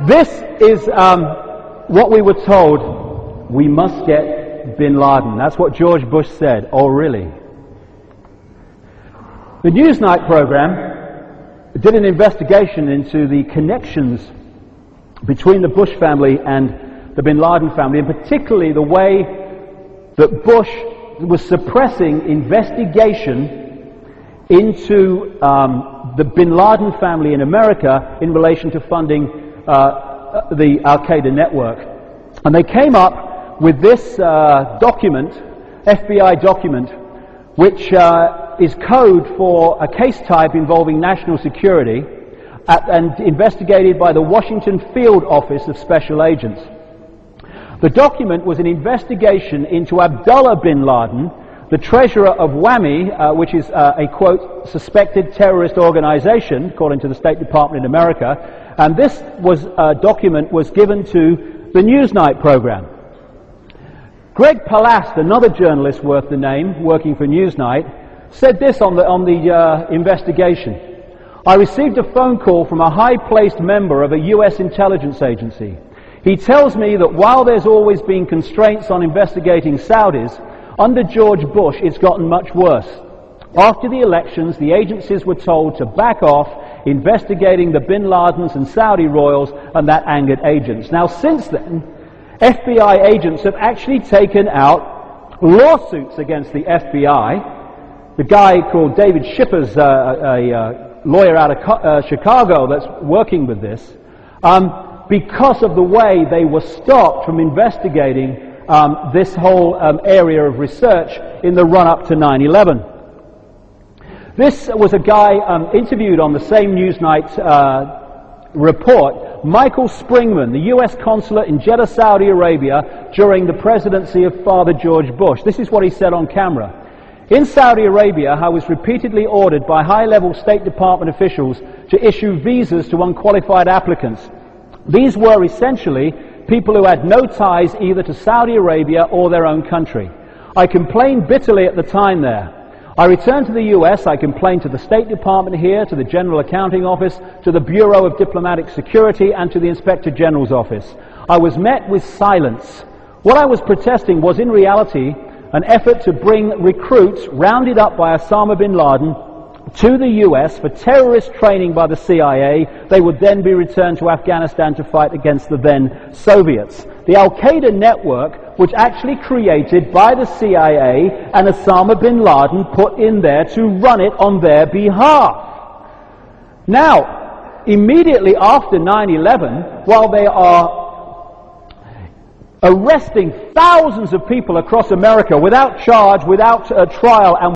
This is what we were told: we must get bin Laden. That's what George Bush said. Oh, really? The Newsnight program did an investigation into the connections between the Bush family and the bin Laden family, and particularly the way that Bush was suppressing investigation into the bin Laden family in America in relation to funding the Al-Qaeda network. And they came up with this document, FBI document, which is code for a case type involving national security and investigated by the Washington Field Office of Special Agents. The document was an investigation into Abdullah bin Laden, the treasurer of WAMI, which is a, quote, suspected terrorist organization, according to the State Department in America, and this document was given to the Newsnight program. Greg Palast, another journalist worth the name, working for Newsnight, said this on the investigation. I received a phone call from a high-placed member of a U.S. intelligence agency. He tells me that while there's always been constraints on investigating Saudis, under George Bush it's gotten much worse. After the elections, the agencies were told to back off investigating the bin Ladens and Saudi royals, and that angered agents. Now, since then, FBI agents have actually taken out lawsuits against the FBI. The guy called David Schipper's a lawyer out of Chicago that's working with this, because of the way they were stopped from investigating this whole area of research in the run-up to 9/11. This was a guy interviewed on the same Newsnight report, Michael Springman, the U.S. consulate in Jeddah, Saudi Arabia, during the presidency of Father George Bush. This is what he said on camera. In Saudi Arabia, I was repeatedly ordered by high-level State Department officials to issue visas to unqualified applicants. These were essentially people who had no ties either to Saudi Arabia or their own country. I complained bitterly at the time there. I returned to the U.S., I complained to the State Department here, to the General Accounting Office, to the Bureau of Diplomatic Security, and to the Inspector General's office. I was met with silence. What I was protesting was in reality an effort to bring recruits rounded up by Osama bin Laden to the U.S. for terrorist training by the CIA. They would then be returned to Afghanistan to fight against the then Soviets. The Al-Qaeda network was actually created by the CIA, and Osama bin Laden put in there to run it on their behalf. Now, immediately after 9/11, while they are arresting thousands of people across America without charge, without trial, and